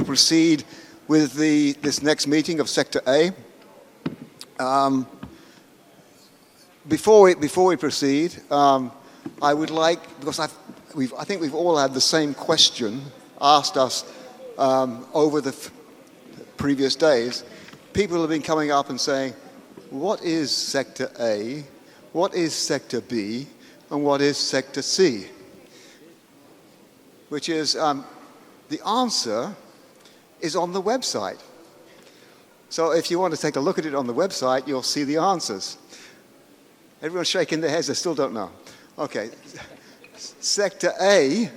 to proceed with this next meeting of Sector A. Before we proceed, I would like, because I think we've all had the same question asked us over the previous days. People have been coming up and saying, what is Sector A, what is Sector B, and what is Sector C? Which is, the answer is on the website. So if you want to take a look at it on the website, you'll see the answers. Everyone's shaking their heads, they still don't know. Okay, Sector A,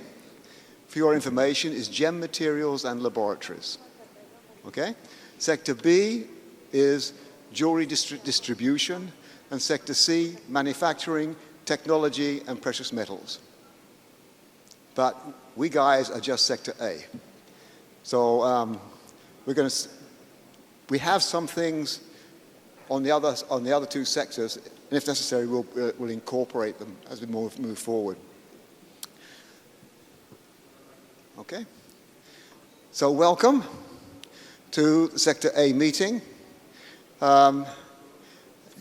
for your information, is gem materials and laboratories. Okay? Sector B is jewelry distribution, and Sector C, manufacturing, technology, and precious metals. But we guys are just Sector A. So we have some things on the other two sectors, and if necessary, we'll incorporate them as we move forward. Okay. So welcome to the Sector A meeting. And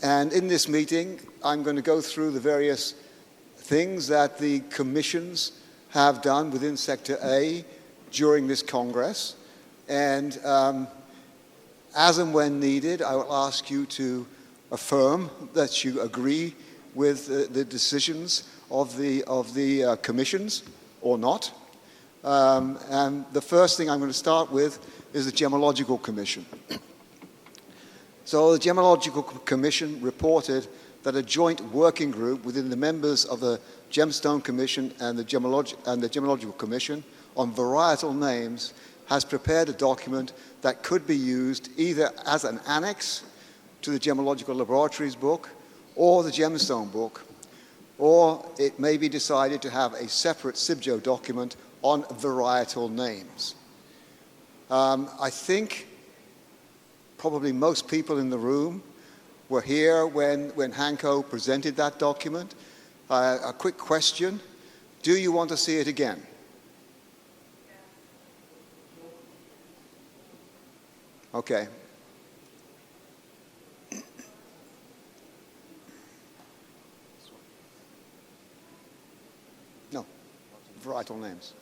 in this meeting, I'm going to go through the various things that the commissions have done within Sector A during this Congress. And as and when needed, I will ask you to affirm that you agree with the decisions of the commissions or not. And the first thing I'm going to start with is the Gemmological Commission. So the Gemmological Commission reported that a joint working group within the members of the Gemstone Commission and the Gemmological Commission on varietal names has prepared a document that could be used either as an annex to the Gemmological Laboratories book or the Gemstone book, or it may be decided to have a separate CIBJO document on varietal names. I think probably most people in the room were here when Hanko presented that document. A quick question, do you want to see it again? Okay. No, varietal names.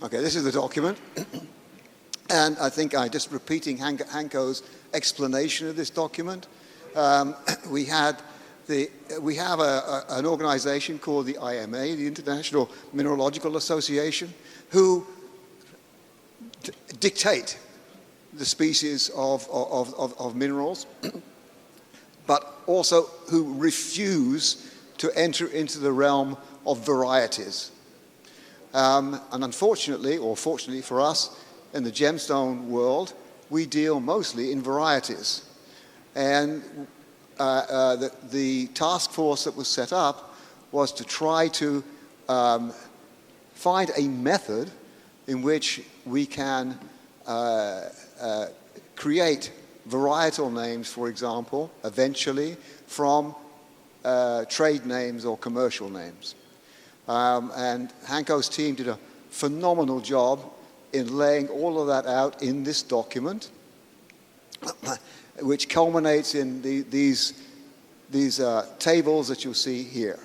Okay, this is the document, and I think I'm just repeating Hanko's explanation of this document. We have an organization called the IMA, the International Mineralogical Association, who dictate the species of minerals, but also who refuse to enter into the realm of varieties. And unfortunately, or fortunately for us, in the gemstone world, we deal mostly in varieties. And the task force that was set up was to try to find a method in which we can create varietal names, for example, eventually, from trade names or commercial names. And Hanko's team did a phenomenal job in laying all of that out in this document, which culminates in these tables that you'll see here.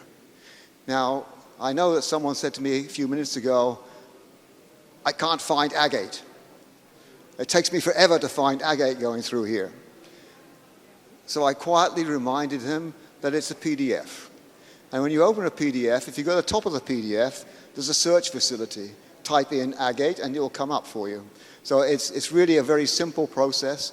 Now, I know that someone said to me a few minutes ago, I can't find agate. It takes me forever to find agate going through here. So I quietly reminded him that it's a PDF. And when you open a PDF, if you go to the top of the PDF, there's a search facility. Type in agate and it will come up for you. So it's really a very simple process.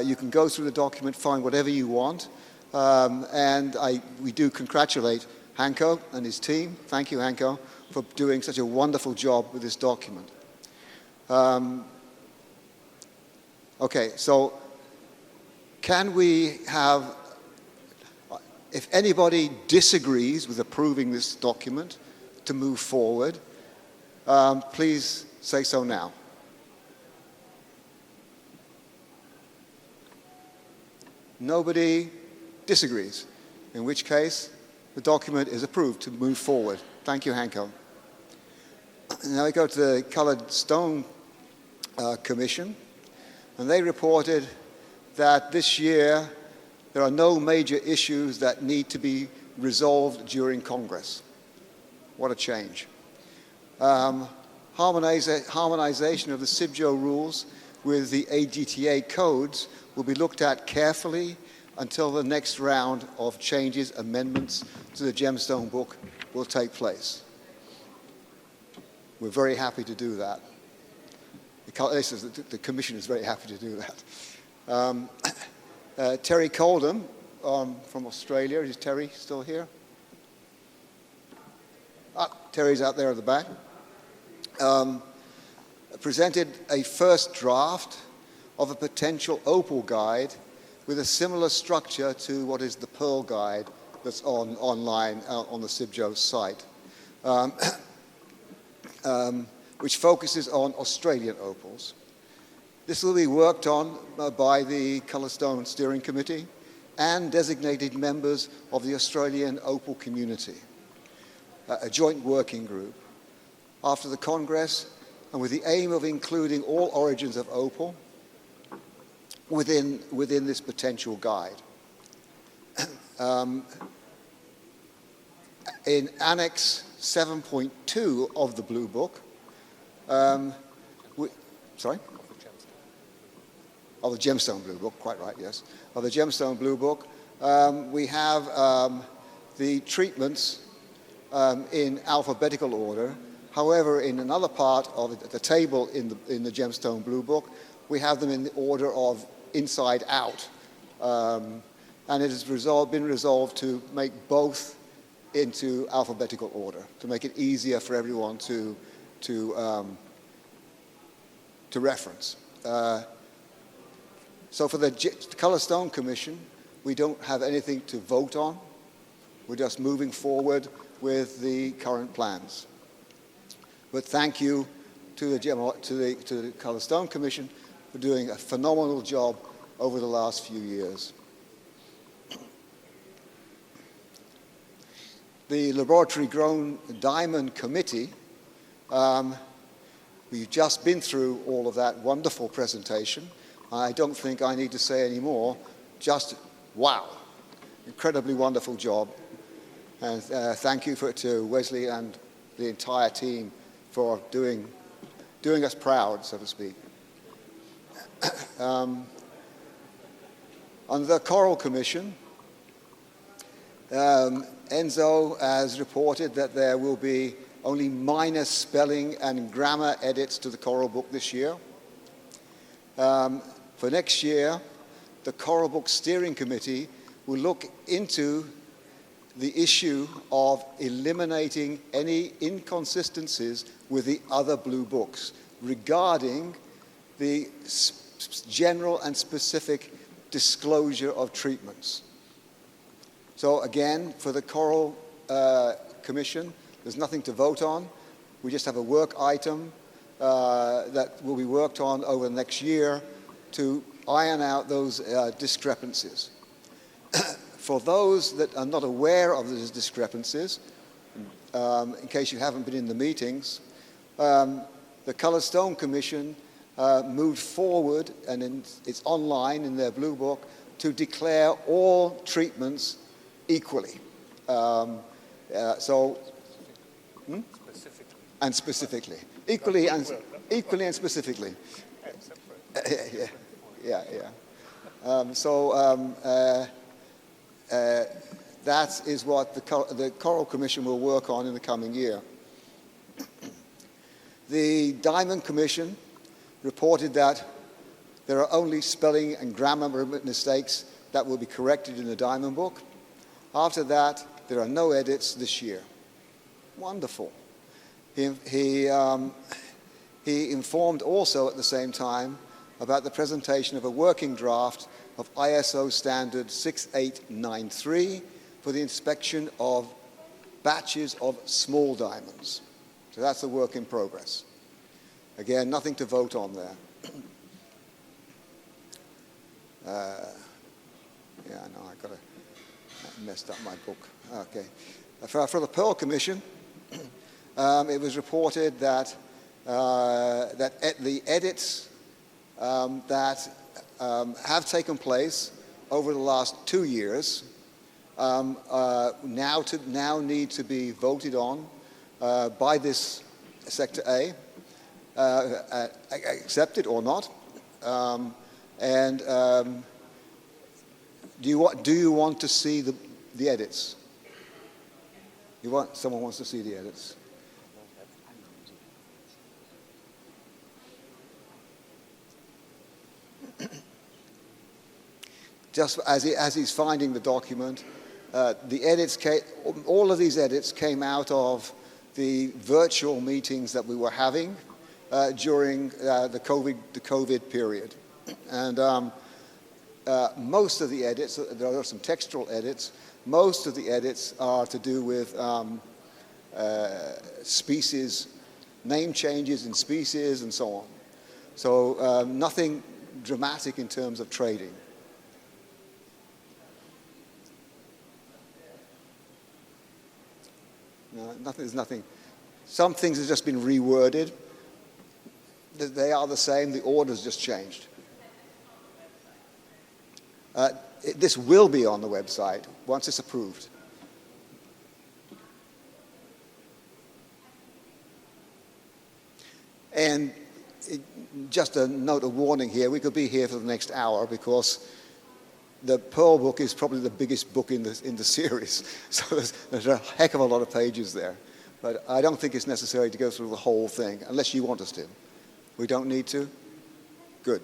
You can go through the document, find whatever you want. And we do congratulate Hanko and his team. Thank you, Hanko, for doing such a wonderful job with this document. Okay, so can we have, if anybody disagrees with approving this document to move forward, please say so now. Nobody disagrees, in which case the document is approved to move forward. Thank you, Hanko. Now we go to the Colored Stone Commission, and they reported that this year there are no major issues that need to be resolved during Congress. What a change. Harmonization of the CIBJO rules with the AGTA codes will be looked at carefully until the next round of changes, amendments to the gemstone book will take place. We're very happy to do that. The Commission is very happy to do that. Terry Coldham from Australia. Is Terry still here? Terry's out there at the back. Presented a first draft of a potential opal guide with a similar structure to what is the Pearl Guide that's online on the CIBJO site, which focuses on Australian opals. This will be worked on by the Colourstone Steering Committee and designated members of the Australian opal community, a joint working group. After the Congress, and with the aim of including all origins of opal within this potential guide. In Annex 7.2 of the Blue Book, of the Gemstone Blue Book, quite right, yes. Of the Gemstone Blue Book, we have the treatments in alphabetical order. However, in another part of the table in the Gemstone Blue Book, we have them in the order of inside out. And it has been resolved to make both into alphabetical order, to make it easier for everyone to reference. So for the Colourstone Commission, we don't have anything to vote on. We're just moving forward with the current plans. But thank you to the Colourstone Commission for doing a phenomenal job over the last few years. The Laboratory-Grown Diamond Committee, we've just been through all of that wonderful presentation. I don't think I need to say any more. Just wow, incredibly wonderful job. And thank you to Wesley and the entire team for doing us proud, so to speak. On the Coral Commission, Enzo has reported that there will be only minor spelling and grammar edits to the Coral Book this year. For next year, the Coral Book Steering Committee will look into the issue of eliminating any inconsistencies with the other blue books regarding the general and specific disclosure of treatments. So again, for the Coral Commission, there's nothing to vote on. We just have a work item that will be worked on over the next year to iron out those discrepancies. For those that are not aware of these discrepancies, in case you haven't been in the meetings, the Colourstone Commission moved forward, and it's online in their Blue Book, to declare all treatments equally. And specifically. Equally and specifically. Yeah. That is what the Coral Commission will work on in the coming year. The Diamond Commission reported that there are only spelling and grammar mistakes that will be corrected in the Diamond Book. After that, there are no edits this year. Wonderful. He informed also at the same time about the presentation of a working draft of ISO standard 6893 for the inspection of batches of small diamonds. So that's a work in progress. Again, nothing to vote on there. Yeah, no, I messed up my book. Okay. For the Pearl Commission, it was reported that the edits that have taken place over the last 2 years now need to be voted on by this Sector A, accepted or not. Do you want to see the edits? Someone wants to see the edits. Just as he's finding the document, all of these edits came out of the virtual meetings that we were having during the COVID period. And most of the edits, there are some textual edits, most of the edits are to do with species, name changes in species and so on. So nothing dramatic in terms of trading. No, there's nothing. Some things have just been reworded. They are the same, the order's just changed. This will be on the website once it's approved. And just a note of warning here, we could be here for the next hour because the Pearl book is probably the biggest book in the series. So there's a heck of a lot of pages there. But I don't think it's necessary to go through the whole thing, unless you want us to. We don't need to? Good.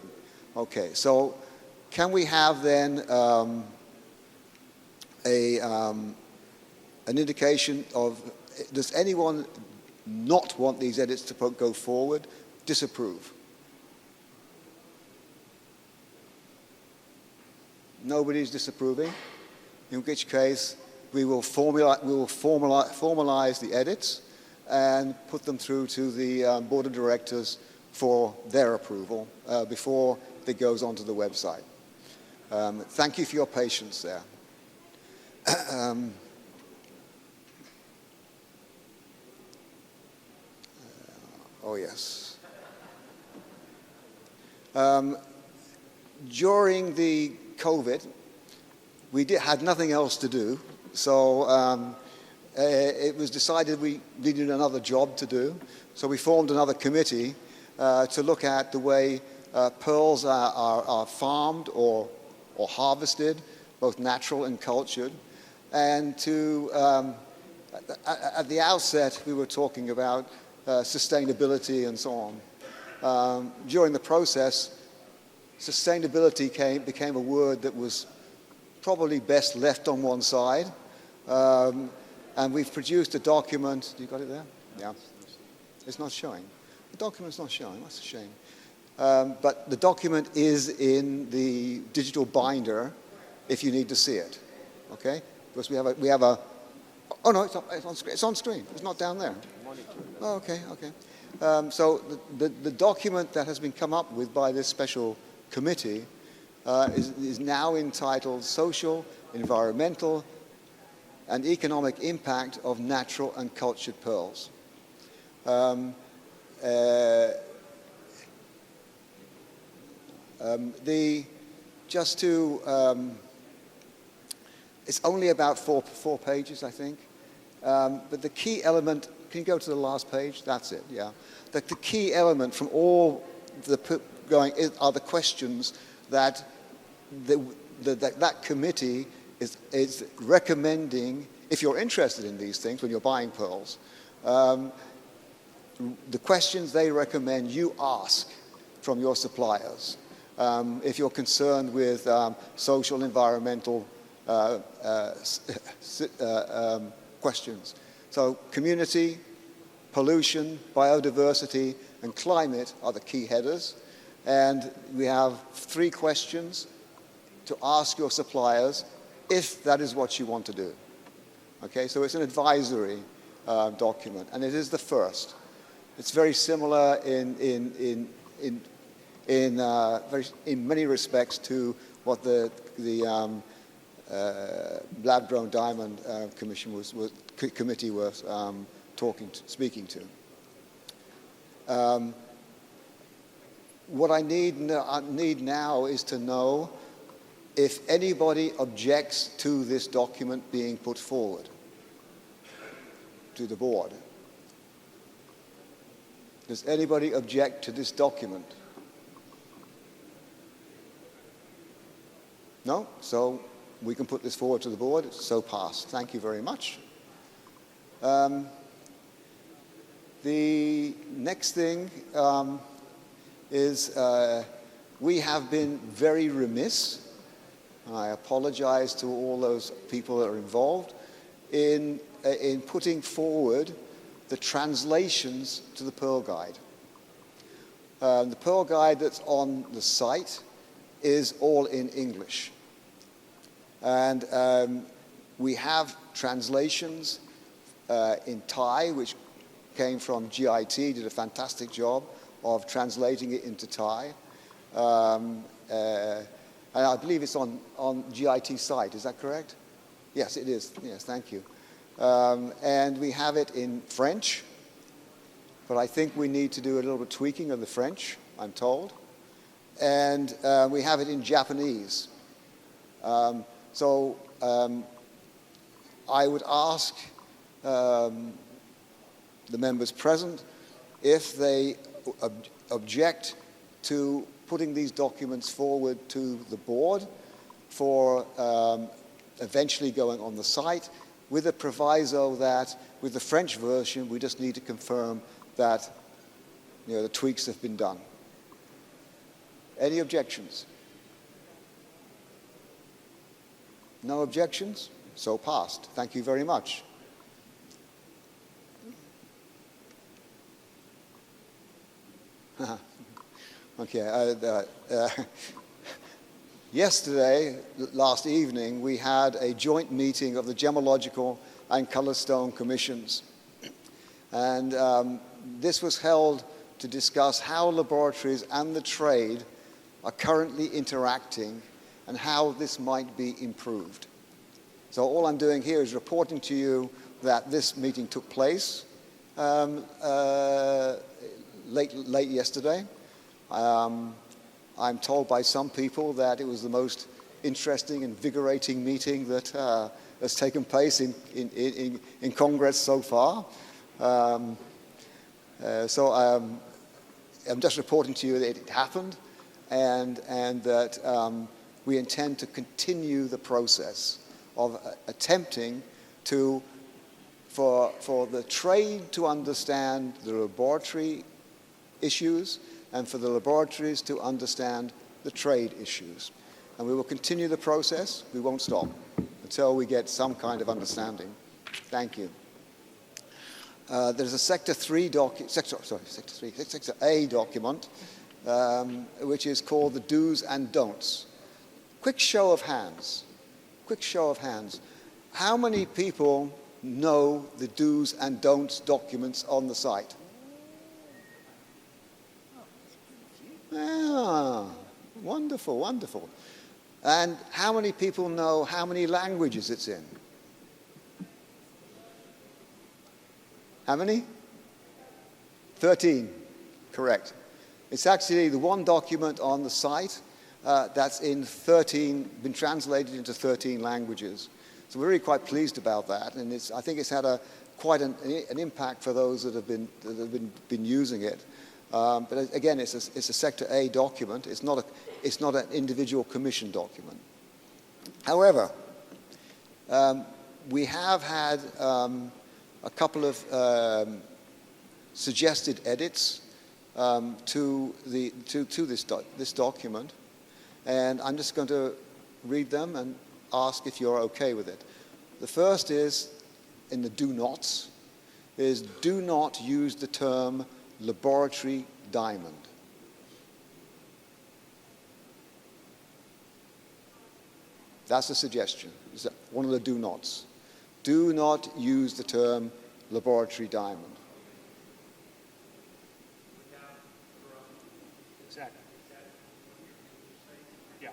Okay, so can we have then an indication of, does anyone not want these edits to go forward? Disapprove? Nobody's disapproving, in which case we will formalize the edits and put them through to the board of directors for their approval before it goes onto the website. Thank you for your patience there. Oh yes. During the COVID, we had nothing else to do, so it was decided we needed another job to do. So we formed another committee to look at the way pearls are farmed or harvested, both natural and cultured. And at the outset, we were talking about sustainability and so on. During the process, sustainability became a word that was probably best left on one side. And we've produced a document. You got it there? Yeah. It's not showing. The document's not showing. That's a shame. But the document is in the digital binder if you need to see it. Okay? Because we have a oh no, it's on screen. It's on screen. It's not down there. Oh, okay, okay. So the document that has been come up with by this special committee is now entitled Social, Environmental, and Economic Impact of Natural and Cultured Pearls. It's only about four pages, I think. But the key element, can you go to the last page? That's it, yeah. The key element from all are the questions that that committee is recommending, if you're interested in these things when you're buying pearls, the questions they recommend you ask from your suppliers. If you're concerned with social, environmental questions. So community, pollution, biodiversity, and climate are the key headers. And we have 3 questions to ask your suppliers if that is what you want to do. Okay, so it's an advisory document, and it is the first. It's very similar in many respects to what the lab-grown diamond committee was speaking to. What I need now is to know if anybody objects to this document being put forward to the board. Does anybody object to this document? No? So we can put this forward to the board. It's so passed. Thank you very much. The next thing is we have been very remiss, and I apologize to all those people that are involved, in putting forward the translations to the Pearl Guide. The Pearl Guide that's on the site is all in English. And we have translations in Thai, which came from GIT, did a fantastic job of translating it into Thai. And I believe it's on GIT's site, is that correct? Yes, it is. Yes, thank you. And we have it in French, but I think we need to do a little bit of tweaking of the French, I'm told. And we have it in Japanese. So I would ask the members present if they object to putting these documents forward to the board for eventually going on the site, with a proviso that with the French version we just need to confirm that the tweaks have been done. Any objections? No objections? So passed. Thank you very much. Okay. Yesterday, last evening, we had a joint meeting of the Gemmological and Colorstone Commissions. And this was held to discuss how laboratories and the trade are currently interacting and how this might be improved. So all I'm doing here is reporting to you that this meeting took place late yesterday. I'm told by some people that it was the most interesting, invigorating meeting that has taken place in Congress so far. So I'm just reporting to you that it happened, and that we intend to continue the process of attempting for the trade to understand the laboratory issues and for the laboratories to understand the trade issues. And we will continue the process. We won't stop until we get some kind of understanding. Thank you. There's a Sector A document, which is called the Do's and Don'ts. Quick show of hands. Quick show of hands. How many people know the Do's and Don'ts documents on the site? Ah, wonderful, wonderful. And how many people know how many languages it's in? How many? 13, correct. It's actually the one document on the site that's been translated into 13 languages. So we're really quite pleased about that, and I think it's had quite an impact for those that have been using it. But again, it's a Sector A document. It's not an individual commission document. However, we have had a couple of suggested edits to this document, and I'm just going to read them and ask if you're okay with it. The first is, in the do nots, is do not use the term laboratory diamond. That's a suggestion. Is that one of the do nots? Do not use the term laboratory diamond. Exactly. Yeah.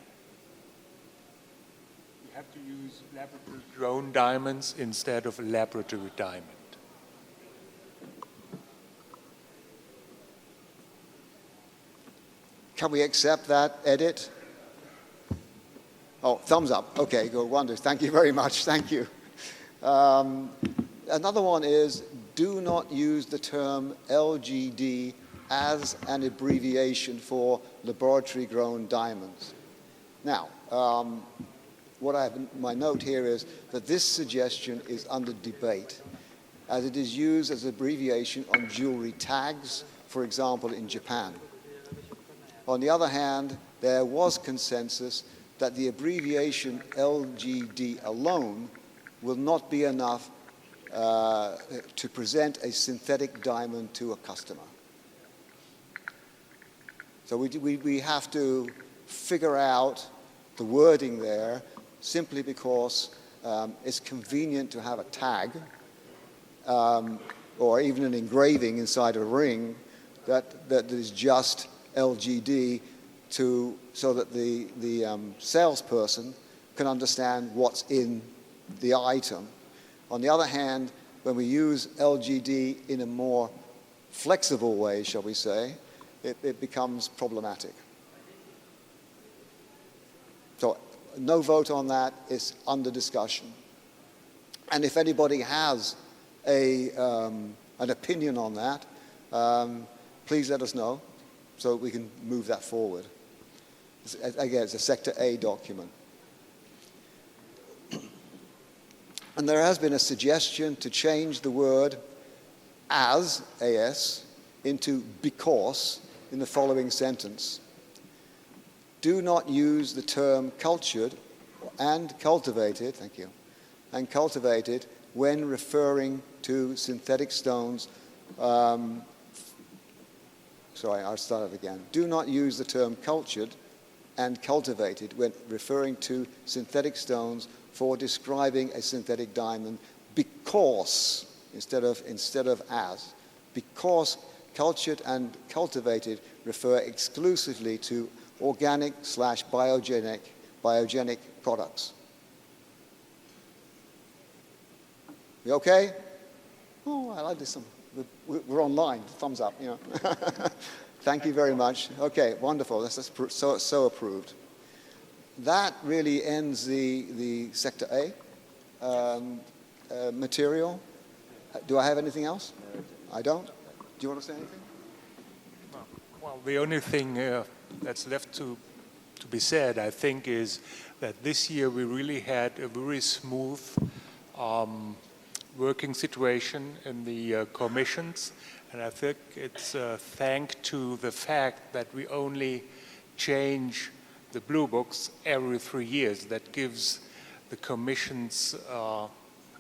You have to use use laboratory-grown diamonds instead of laboratory diamond. Can we accept that edit? Oh, thumbs up. Okay, good, wonders. Thank you very much. Thank you. Another one is, do not use the term LGD as an abbreviation for laboratory-grown diamonds. Now, what I have in my note here is that this suggestion is under debate, as it is used as an abbreviation on jewelry tags, for example, in Japan. On the other hand, there was consensus that the abbreviation LGD alone will not be enough to present a synthetic diamond to a customer. So we have to figure out the wording there simply because it's convenient to have a tag or even an engraving inside a ring that is just LGD so that the salesperson can understand what's in the item. On the other hand, when we use LGD in a more flexible way, shall we say, it becomes problematic. So no vote on that. Is under discussion. And if anybody has an opinion on that, please let us know so we can move that forward. Again, it's a Sector A document. And there has been a suggestion to change the word as, AS, into because in the following sentence. Do not use the term cultured and cultivated, thank you, and cultivated when referring to synthetic stones. Sorry, I'll start it again. Do not use the term cultured and cultivated when referring to synthetic stones for describing a synthetic diamond because, instead of as, because cultured and cultivated refer exclusively to organic/biogenic products. You okay? Oh, I like this one. We're online. Thumbs up, you know. Thank you very much. Okay, wonderful. That's so approved. That really ends the Sector A material. Do I have anything else? I don't. Do you want to say anything? Well, the only thing that's left to be said, I think, is that this year we really had a very smooth working situation in the commissions, and I think it's thanks to the fact that we only change the blue books every 3 years. That gives the commissions a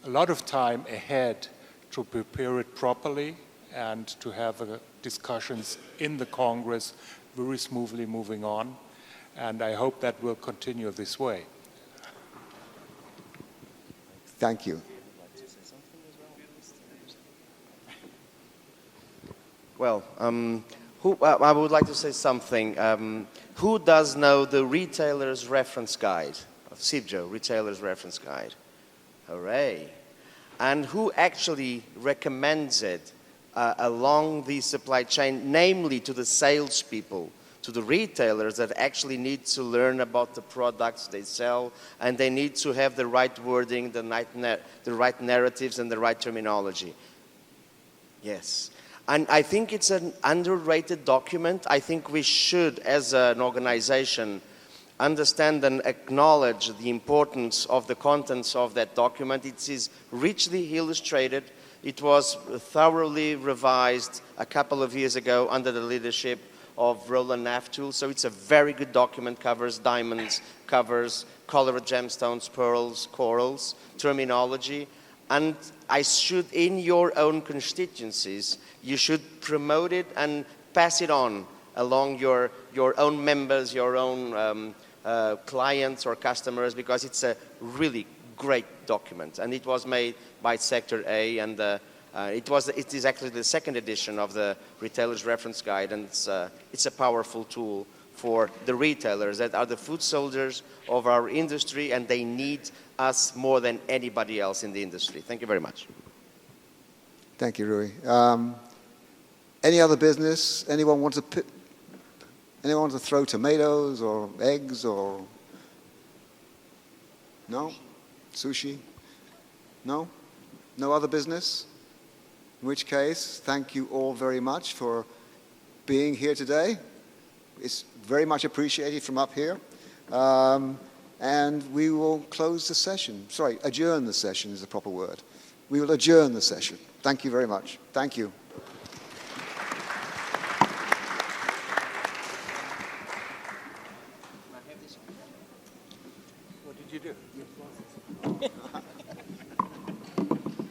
lot of time ahead to prepare it properly and to have discussions in the Congress very smoothly moving on. And I hope that will continue this way. Thank you. Well, I would like to say something. Who does know the Retailer's Reference Guide, CIBJO, Retailer's Reference Guide? Hooray. And who actually recommends it along the supply chain, namely to the salespeople, to the retailers that actually need to learn about the products they sell, and they need to have the right wording, the right narratives, and the right terminology? Yes. And I think it's an underrated document. I think we should, as an organization, understand and acknowledge the importance of the contents of that document. It is richly illustrated. It was thoroughly revised a couple of years ago under the leadership of Roland Naftul. So it's a very good document, covers diamonds, covers colored gemstones, pearls, corals, terminology. And in your own constituencies, you should promote it and pass it on along your own members, your own clients or customers, because it's a really great document. And it was made by Sector A, and it is actually the second edition of the Retailer's Reference Guide, and it's a powerful tool for the retailers that are the foot soldiers of our industry, and they need us more than anybody else in the industry. Thank you very much. Thank you, Rui. Any other business? Anyone want to throw tomatoes or eggs or... No? Sushi? No? No other business? In which case, thank you all very much for being here today. It's very much appreciated from up here. And we will close the session. Sorry, adjourn the session is the proper word. We will adjourn the session. Thank you very much. Thank you. What did you do?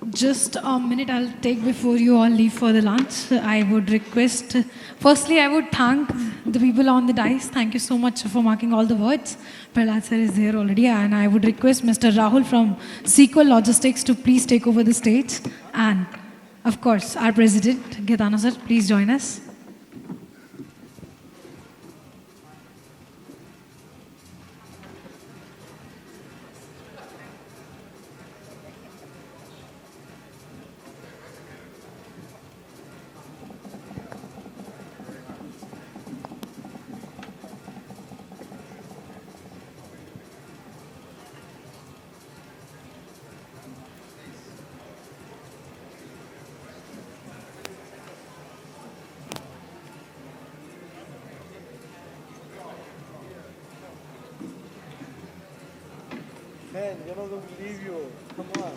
Just a minute I'll take before you all leave for the lunch. I would request, firstly I would thank the people on the dais. Thank you so much for marking all the words. Prahlad sir is here already, and I would request Mr. Rahul from Sequel Logistics to please take over the stage. And of course our president, Gaetano sir, please join us. Man, you're not going to believe you. Come on.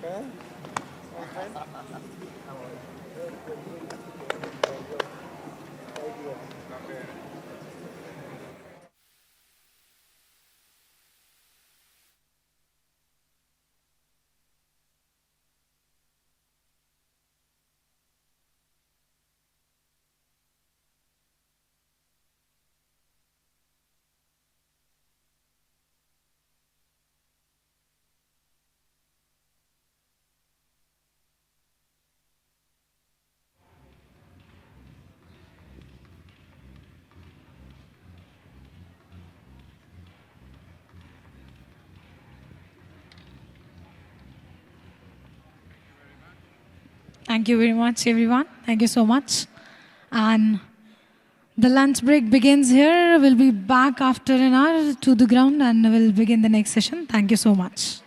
Okay? Thank you very much, everyone. Thank you so much. And the lunch break begins here. We'll be back after an hour to the ground and we'll begin the next session. Thank you so much.